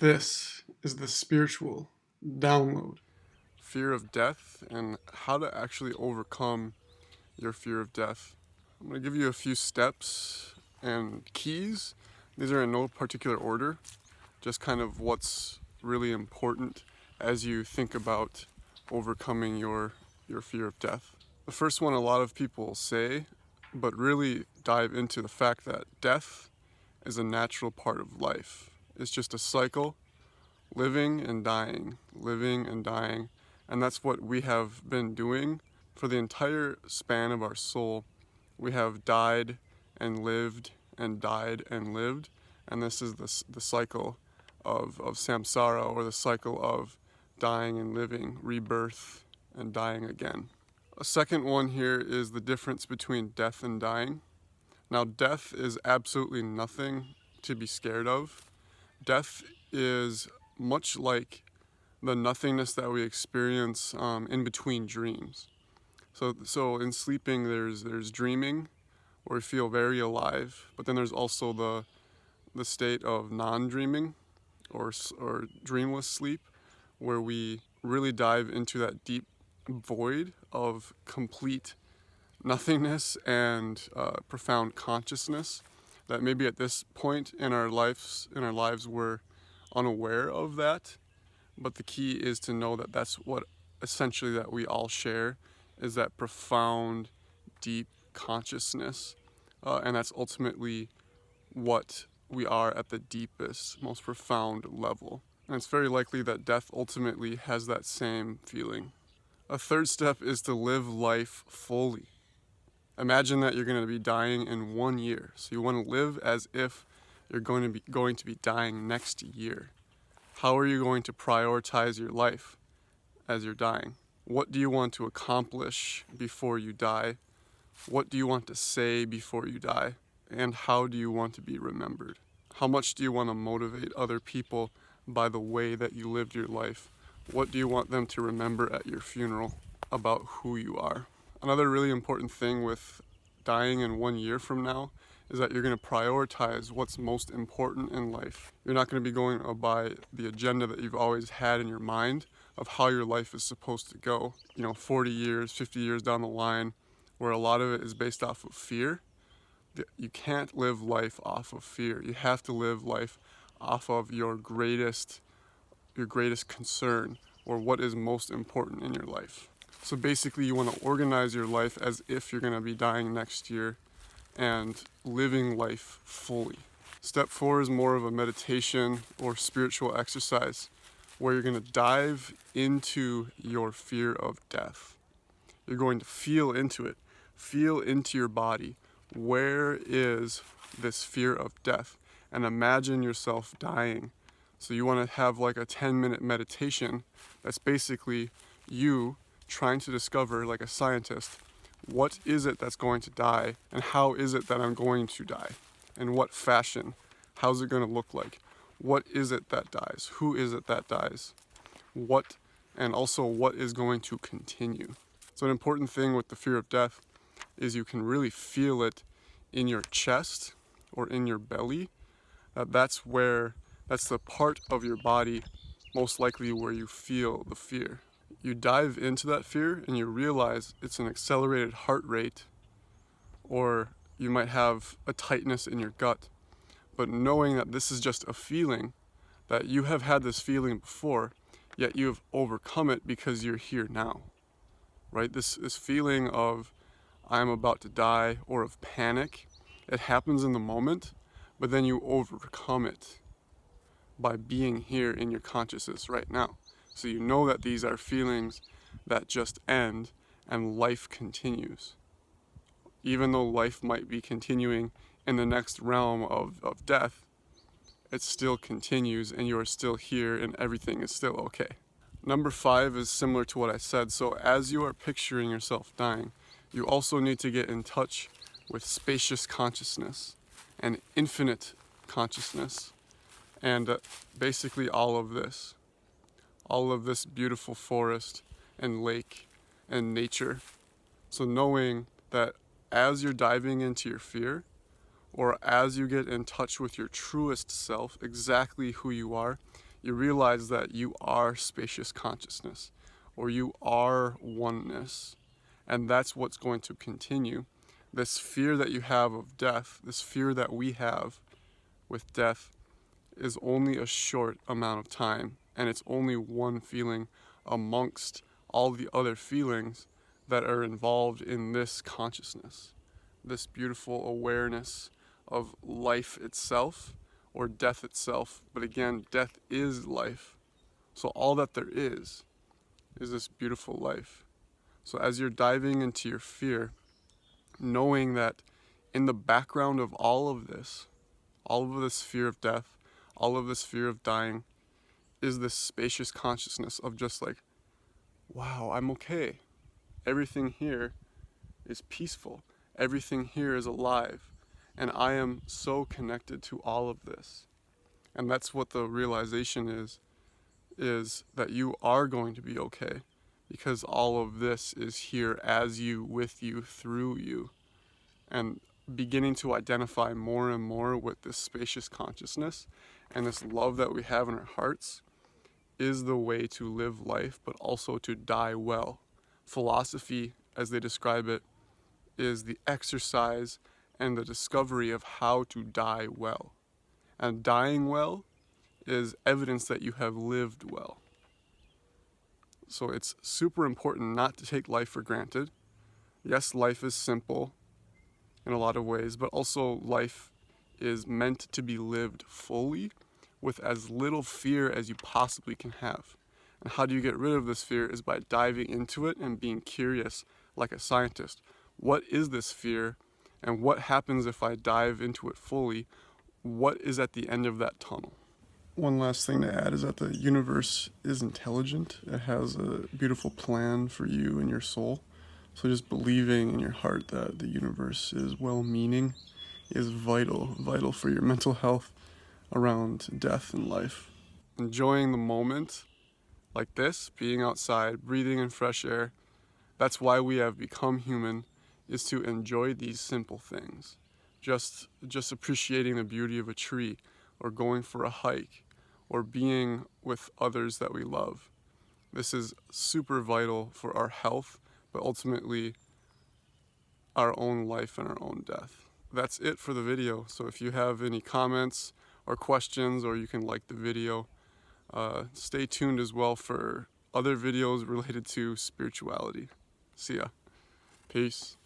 This is the spiritual download. Fear of death and how to actually overcome your fear of death. I'm going to give you a few steps and keys. These are in no particular order, just kind of what's really important as you think about overcoming your fear of death. The first one a lot of people say, but really dive into the fact that death is a natural part of life. It's just a cycle, living and dying, living and dying. And that's what we have been doing for the entire span of our soul. We have died and lived and died and lived. And this is the cycle of samsara, or the cycle of dying and living, rebirth and dying again. A second one here is the difference between death and dying. Now, death is absolutely nothing to be scared of. Death is much like the nothingness that we experience in between dreams. So in sleeping, there's dreaming, where we feel very alive, but then there's also the state of non-dreaming, or dreamless sleep, where we really dive into that deep void of complete nothingness and profound consciousness that maybe at this point in our lives we're unaware of that. But the key is to know that that's what essentially that we all share, is that profound deep consciousness, and that's ultimately what we are at the deepest, most profound level. And it's very likely that death ultimately has that same feeling. A third step is to live life fully. Imagine that you're going to be dying in 1 year. So you want to live as if you're going to be dying next year. How are you going to prioritize your life as you're dying? What do you want to accomplish before you die? What do you want to say before you die? And how do you want to be remembered? How much do you want to motivate other people by the way that you lived your life? What do you want them to remember at your funeral about who you are? Another really important thing with dying in 1 year from now is that you're going to prioritize what's most important in life. You're not going to be going by the agenda that you've always had in your mind of how your life is supposed to go. 40 years, 50 years down the line, where a lot of it is based off of fear. You can't live life off of fear. You have to live life off of your greatest concern, or what is most important in your life. So basically, you want to organize your life as if you're going to be dying next year and living life fully. Step 4 is more of a meditation or spiritual exercise, where you're going to dive into your fear of death. You're going to feel into it, feel into your body. Where is this fear of death? And imagine yourself dying. So you want to have like a 10-minute meditation that's basically you trying to discover, like a scientist, what is it that's going to die, and how is it that I'm going to die? In what fashion? How's it going to look like? What is it that dies? Who is it that dies? What, and also what is going to continue? So an important thing with the fear of death is you can really feel it in your chest or in your belly. That's the part of your body most likely where you feel the fear. You dive into that fear and you realize it's an accelerated heart rate, or you might have a tightness in your gut. But knowing that this is just a feeling, that you have had this feeling before, yet you have overcome it because you're here now, right? This feeling of I'm about to die, or of panic, it happens in the moment, but then you overcome it by being here in your consciousness right now. So you know that these are feelings that just end and life continues. Even though life might be continuing in the next realm of death, it still continues and you are still here and everything is still okay. Number 5 is similar to what I said. So as you are picturing yourself dying, you also need to get in touch with spacious consciousness and infinite consciousness, and basically all of this beautiful forest and lake and nature. So knowing that as you're diving into your fear, or as you get in touch with your truest self, exactly who you are, you realize that you are spacious consciousness, or you are oneness. And that's what's going to continue. This fear that you have of death, this fear that we have with death, is only a short amount of time, and it's only one feeling amongst all the other feelings that are involved in this consciousness, this beautiful awareness of life itself or death itself. But again, death is life. So all that there is this beautiful life. So as you're diving into your fear, knowing that in the background of all of this fear of death, all of this fear of dying, is this spacious consciousness of just like, wow, I'm okay. Everything here is peaceful. Everything here is alive. And I am so connected to all of this. And that's what the realization is that you are going to be okay, because all of this is here as you, with you, through you. And beginning to identify more and more with this spacious consciousness and this love that we have in our hearts is the way to live life, but also to die well. Philosophy, as they describe it, is the exercise and the discovery of how to die well. And dying well is evidence that you have lived well. So it's super important not to take life for granted. Yes, life is simple in a lot of ways, but also life is meant to be lived fully with as little fear as you possibly can have. And how do you get rid of this fear is by diving into it and being curious like a scientist. What is this fear? And what happens if I dive into it fully? What is at the end of that tunnel? One last thing to add is that the universe is intelligent. It has a beautiful plan for you and your soul. So just believing in your heart that the universe is well-meaning is vital for your mental health around death and life. Enjoying the moment like this, being outside, breathing in fresh air, that's why we have become human, is to enjoy these simple things. Just appreciating the beauty of a tree, or going for a hike, or being with others that we love. This is super vital for our health, but ultimately our own life and our own death. That's it for the video. So if you have any comments or questions, or you can like the video, stay tuned as well for other videos related to spirituality. See ya. Peace.